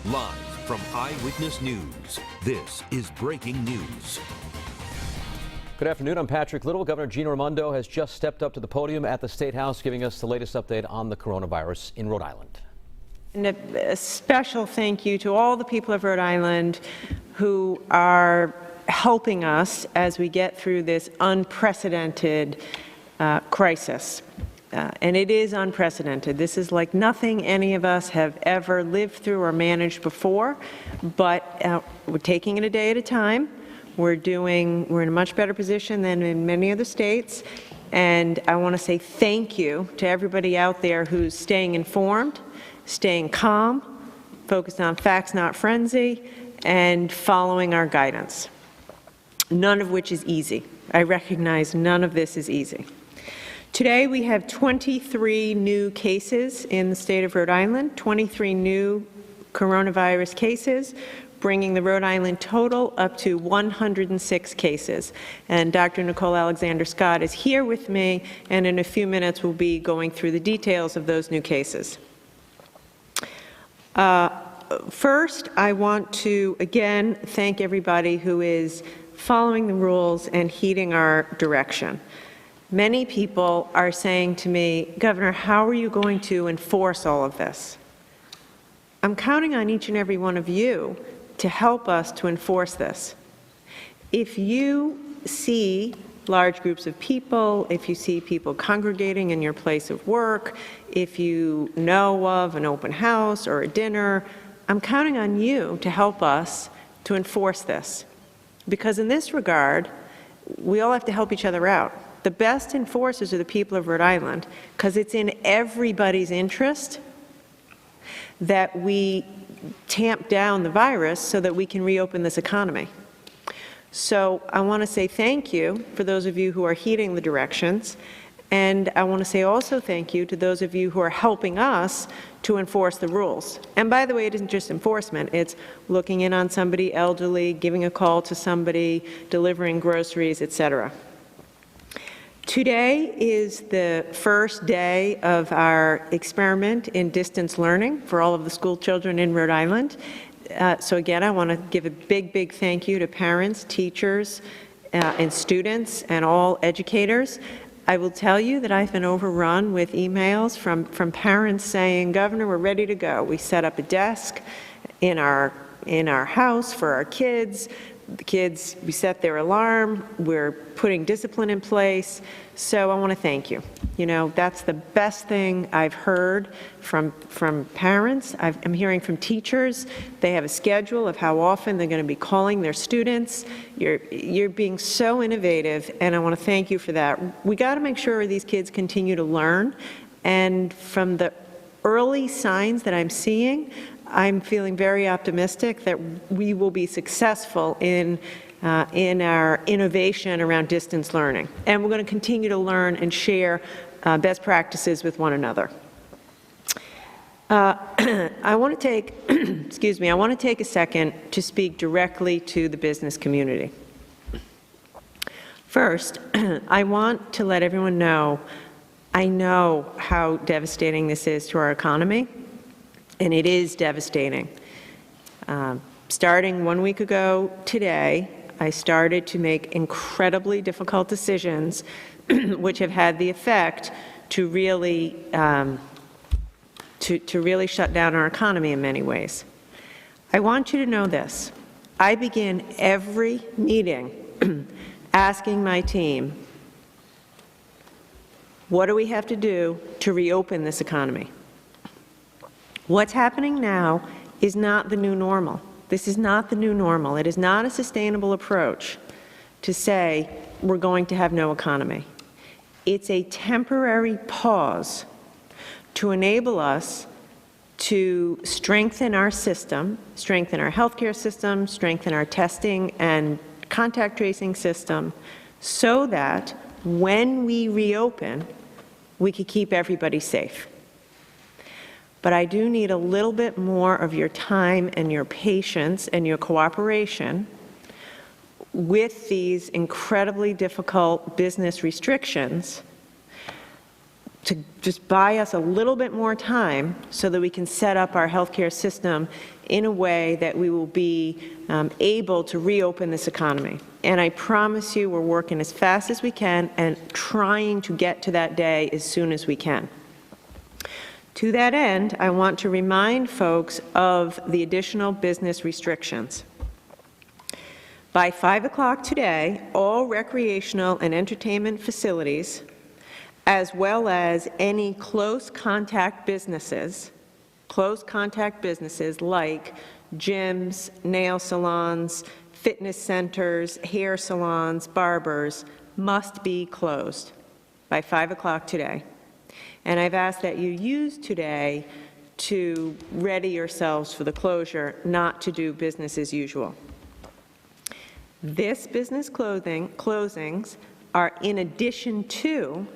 Live from Eyewitness News, this is breaking news. Good afternoon. I'm Patrick Little. Governor Raimondo has just stepped up to the podium at the State House, giving us the latest update on the coronavirus in Rhode Island. And a special thank you to all the people of Rhode Island who are helping us as we get through this unprecedented crisis. And it is unprecedented. This is like nothing any of us have ever lived through or managed before, but we're taking it a day at a time. We're in a much better position than in many other states, and I want to say thank you to everybody out there who's staying informed, staying calm, focused on facts, not frenzy, and following our guidance, none of which is easy. I recognize none of this is easy. Today we have 23 new cases in the state of Rhode Island, 23 new coronavirus cases, bringing the Rhode Island total up to 106 cases. And Dr. Nicole Alexander Scott is here with me, and in a few minutes we'll be going through the details of those new cases. First, I want to again thank everybody who is following the rules and heeding our direction. Many people are saying to me, Governor, how are you going to enforce all of this? I'm counting on each and every one of you to help us to enforce this. If you see large groups of people, if you see people congregating in your place of work, if you know of an open house or a dinner, I'm counting on you to help us to enforce this. Because in this regard, we all have to help each other out. The best enforcers are the people of Rhode Island, because it's in everybody's interest that we tamp down the virus so that we can reopen this economy. So I want to say thank you for those of you who are heeding the directions, and I want to say also thank you to those of you who are helping us to enforce the rules. And by the way, it isn't just enforcement, it's looking in on somebody elderly, giving a call to somebody, delivering groceries, etc. Today is the first day of our experiment in distance learning for all of the school children in Rhode Island. So again, I want to give a big thank you to parents, teachers, and students, and all educators. I will tell you that I've been overrun with emails from parents saying, Governor, we're ready to go. We set up a desk in our house for our kids. The kids, we set their alarm, we're putting discipline in place, so I want to thank you. You know, that's the best thing I've heard from parents. I'm hearing from teachers. They have a schedule of how often they're going to be calling their students. You're being so innovative, and I want to thank you for that. We got to make sure these kids continue to learn, and from the early signs that I'm seeing, I'm feeling very optimistic that we will be successful in our innovation around distance learning. And we're going to continue to learn and share best practices with one another. I want to take, excuse me, I want to take a second to speak directly to the business community. First, I want to let everyone know, I know how devastating this is to our economy. And it is devastating. Starting 1 week ago today, I started to make incredibly difficult decisions which have had the effect to really, to really shut down our economy in many ways. I want you to know this. I begin every meeting asking my team, what do we have to do to reopen this economy? What's happening now is not the new normal. This is not the new normal. It is not a sustainable approach to say we're going to have no economy. It's a temporary pause to enable us to strengthen our system, strengthen our healthcare system, strengthen our testing and contact tracing system, so that when we reopen, we can keep everybody safe. But I do need a little bit more of your time and your patience and your cooperation with these incredibly difficult business restrictions to just buy us a little bit more time so that we can set up our healthcare system in a way that we will be able to reopen this economy. And I promise you we're working as fast as we can and trying to get to that day as soon as we can. To that end, I want to remind folks of the additional business restrictions. By 5 o'clock today, all recreational and entertainment facilities, as well as any close contact businesses like gyms, nail salons, fitness centers, hair salons, barbers, must be closed by 5 o'clock today. And I've asked that you use today to ready yourselves for the closure, not to do business as usual. This business closings are in addition to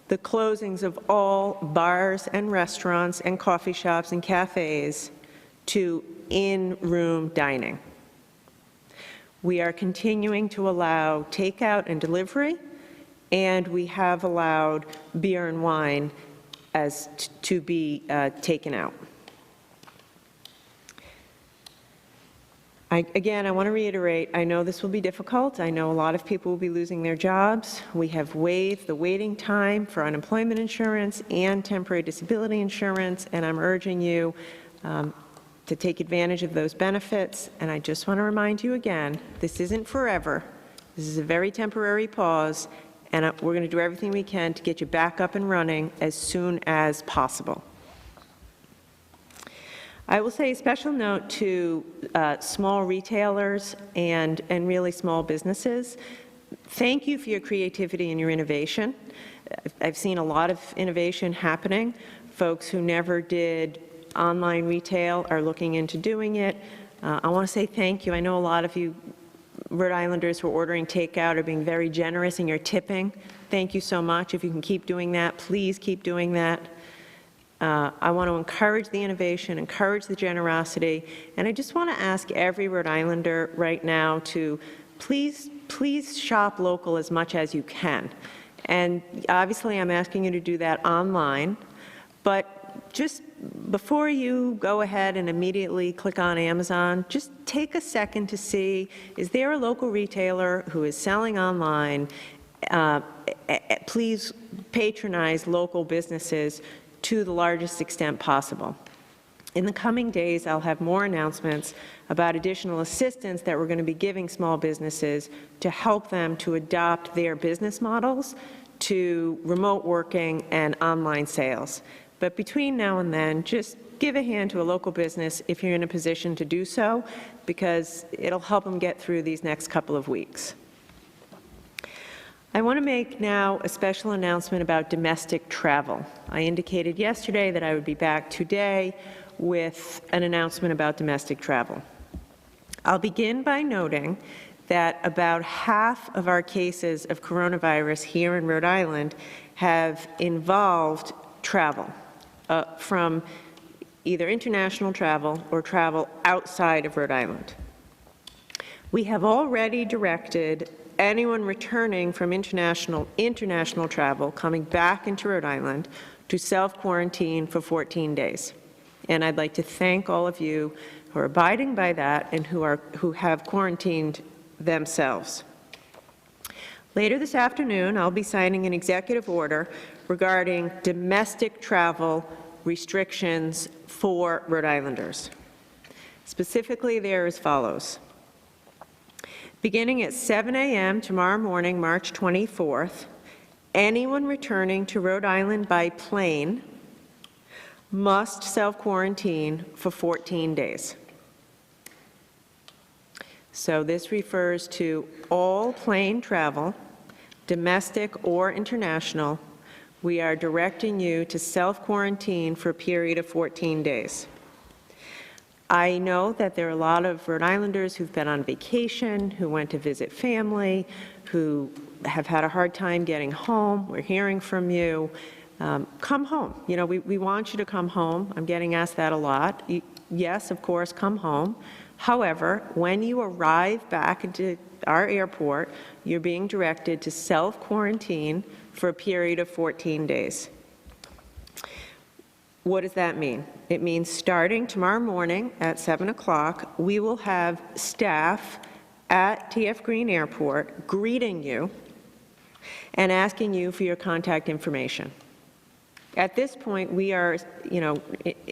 the closings of all bars and restaurants and coffee shops and cafes to in-room dining. We are continuing to allow takeout and delivery, and we have allowed beer and wine to be taken out. Again, I want to reiterate, I know this will be difficult. I know a lot of people will be losing their jobs. We have waived the waiting time for unemployment insurance and temporary disability insurance, and I'm urging you to take advantage of those benefits. And I just want to remind you again, this isn't forever. This is a very temporary pause, and we're going to do everything we can to get you back up and running as soon as possible. I will say a special note to small retailers and really small businesses. Thank you for your creativity and your innovation. I've seen a lot of innovation happening. Folks who never did online retail are looking into doing it. I want to say thank you. I know a lot of you Rhode Islanders who are ordering takeout are being very generous in your tipping. Thank you so much. If you can keep doing that, please keep doing that. I want to encourage the innovation, encourage the generosity, and I just want to ask every Rhode Islander right now to please shop local as much as you can. And obviously I'm asking you to do that online, but just before you go ahead and immediately click on Amazon, just take a second to see, is there a local retailer who is selling online? Please patronize local businesses to the largest extent possible. In the coming days, I'll have more announcements about additional assistance that we're going to be giving small businesses to help them to adopt their business models to remote working and online sales. But between now and then, just give a hand to a local business if you're in a position to do so, because it'll help them get through these next couple of weeks. I want to make now a special announcement about domestic travel. I indicated yesterday that I would be back today with an announcement about domestic travel. I'll begin by noting that about half of our cases of coronavirus here in Rhode Island have involved travel from either international travel or travel outside of Rhode Island. We have already directed anyone returning from international travel coming back into Rhode Island to self-quarantine for 14 days. And I'd like to thank all of you who are abiding by that and who have quarantined themselves. Later this afternoon, I'll be signing an executive order regarding domestic travel restrictions for Rhode Islanders. Specifically, they're as follows. Beginning at 7 a.m. tomorrow morning, March 24th, anyone returning to Rhode Island by plane must self-quarantine for 14 days. So this refers to all plane travel, domestic or international. We are directing you to self-quarantine for a period of 14 days. I know that there are a lot of Rhode Islanders who've been on vacation, who went to visit family, who have had a hard time getting home. We're hearing from you. Come home. You know, we want you to come home. I'm getting asked that a lot. Yes, of course, come home. However, when you arrive back into our airport, you're being directed to self-quarantine for a period of 14 days. What does that mean? It means starting tomorrow morning at 7 o'clock, we will have staff at TF Green Airport greeting you and asking you for your contact information. At this point, we are,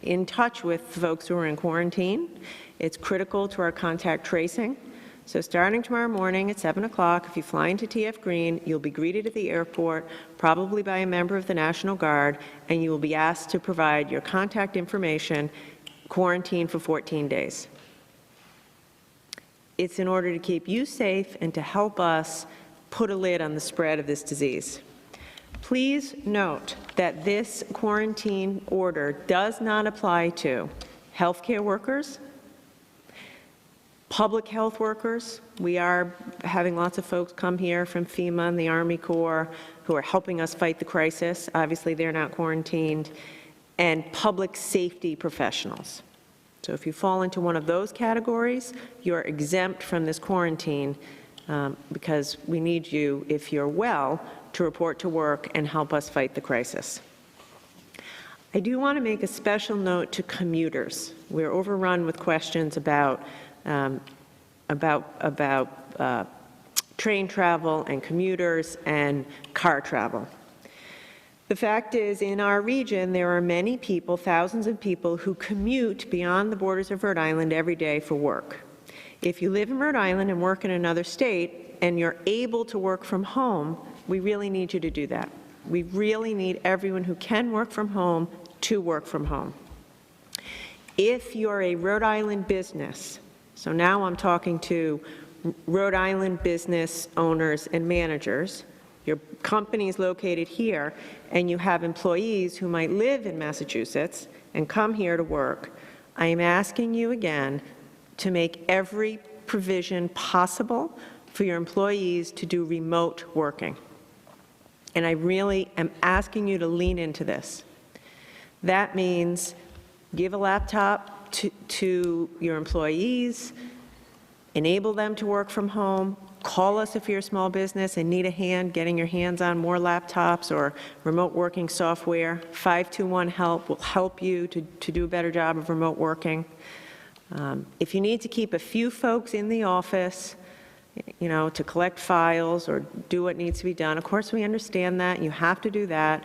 in touch with folks who are in quarantine. It's critical to our contact tracing. So starting tomorrow morning at 7 o'clock, if you fly into TF Green, you'll be greeted at the airport, probably by a member of the National Guard, and you will be asked to provide your contact information, quarantine for 14 days. It's in order to keep you safe and to help us put a lid on the spread of this disease. Please note that this quarantine order does not apply to healthcare workers, public health workers. We are having lots of folks come here from FEMA and the Army Corps who are helping us fight the crisis. Obviously, they're not quarantined. And public safety professionals. So if you fall into one of those categories, you're exempt from this quarantine because we need you, if you're well, to report to work and help us fight the crisis. I do want to make a special note to commuters. We're overrun with questions about train travel and commuters and car travel. The fact is, in our region, there are many people, thousands of people, who commute beyond the borders of Rhode Island every day for work. If you live in Rhode Island and work in another state and you're able to work from home, we really need you to do that. We really need everyone who can work from home to work from home. If you're a Rhode Island business, so now I'm talking to Rhode Island business owners and managers, your company is located here, and you have employees who might live in Massachusetts and come here to work, I am asking you again to make every provision possible for your employees to do remote working. And I really am asking you to lean into this. That means give a laptop to your employees, enable them to work from home, call us if you're a small business and need a hand getting your hands on more laptops or remote working software. 521-HELP will help you to do a better job of remote working. If you need to keep a few folks in the office, to collect files or do what needs to be done, of course we understand that. You have to do that.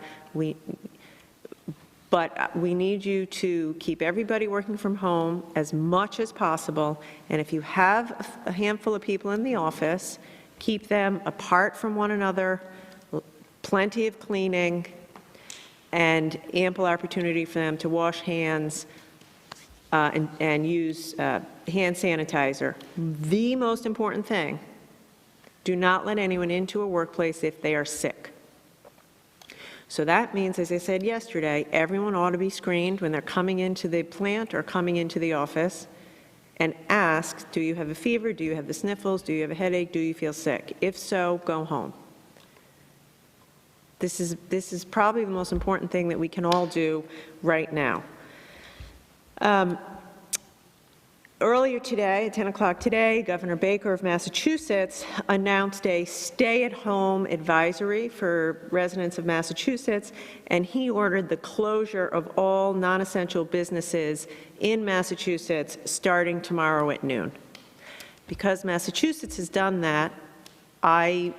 But we need you to keep everybody working from home as much as possible. And if you have a handful of people in the office, keep them apart from one another, plenty of cleaning, and ample opportunity for them to wash hands and use hand sanitizer. The most important thing, do not let anyone into a workplace if they are sick. So that means, as I said yesterday, everyone ought to be screened when they're coming into the plant or coming into the office and ask, do you have a fever? Do you have the sniffles? Do you have a headache? Do you feel sick? If so, go home. This is probably the most important thing that we can all do right now. Earlier today, at 10 o'clock today, Governor Baker of Massachusetts announced a stay-at-home advisory for residents of Massachusetts, and he ordered the closure of all non-essential businesses in Massachusetts starting tomorrow at noon. Because Massachusetts has done that, I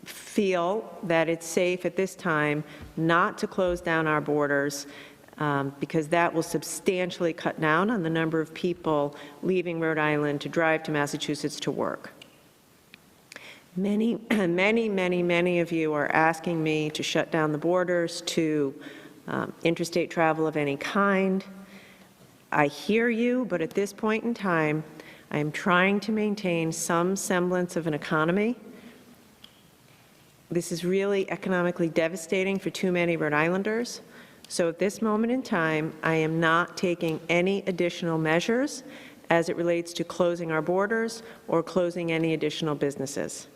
feel that it's safe at this time not to close down our borders because that will substantially cut down on the number of people leaving Rhode Island to drive to Massachusetts to work. Many of you are asking me to shut down the borders to interstate travel of any kind. I hear you, but at this point in time, I am trying to maintain some semblance of an economy. This is really economically devastating for too many Rhode Islanders. So at this moment in time, I am not taking any additional measures as it relates to closing our borders or closing any additional businesses.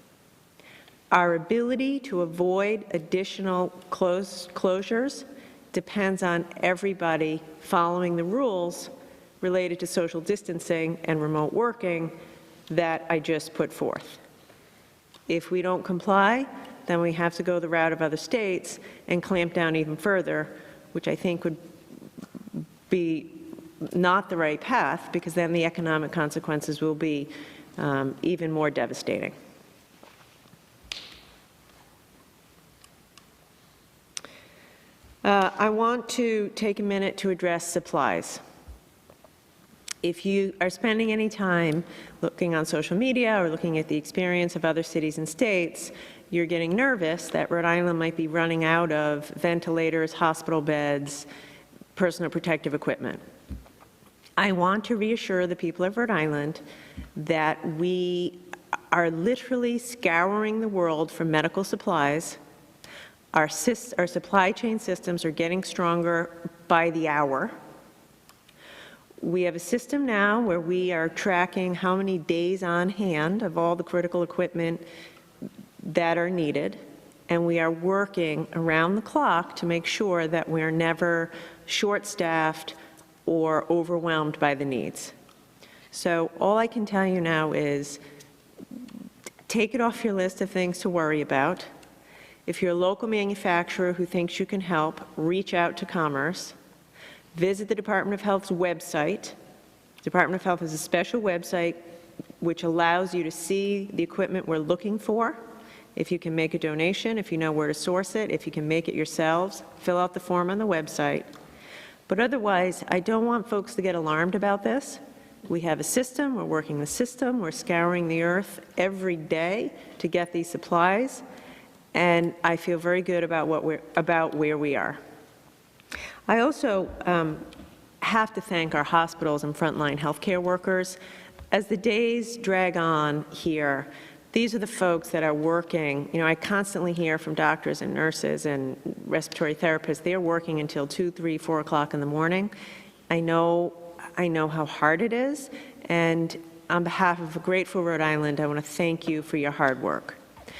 Our ability to avoid additional closures depends on everybody following the rules related to social distancing and remote working that I just put forth. If we don't comply, then we have to go the route of other states and clamp down even further, which I think would be not the right path, because then the economic consequences will be even more devastating. I want to take a minute to address supplies. If you are spending any time looking on social media or looking at the experience of other cities and states, you're getting nervous that Rhode Island might be running out of ventilators, hospital beds, personal protective equipment. I want to reassure the people of Rhode Island that we are literally scouring the world for medical supplies. Our supply chain systems are getting stronger by the hour. We have a system now where we are tracking how many days on hand of all the critical equipment that are needed, and we are working around the clock to make sure that we're never short-staffed or overwhelmed by the needs. So all I can tell you now is take it off your list of things to worry about. If you're a local manufacturer who thinks you can help, reach out to Commerce. Visit the Department of Health's website. The Department of Health has a special website which allows you to see the equipment we're looking for. If you can make a donation, if you know where to source it, if you can make it yourselves, fill out the form on the website. But otherwise, I don't want folks to get alarmed about this. We have a system, we're working the system, we're scouring the earth every day to get these supplies, and I feel very good about where we are. I also have to thank our hospitals and frontline healthcare workers. As the days drag on here, these are the folks that are working. You know, I constantly hear from doctors and nurses and respiratory therapists. They're working until 2, 3, 4 o'clock in the morning. I know how hard it is, and on behalf of a grateful Rhode Island, I want to thank you for your hard work.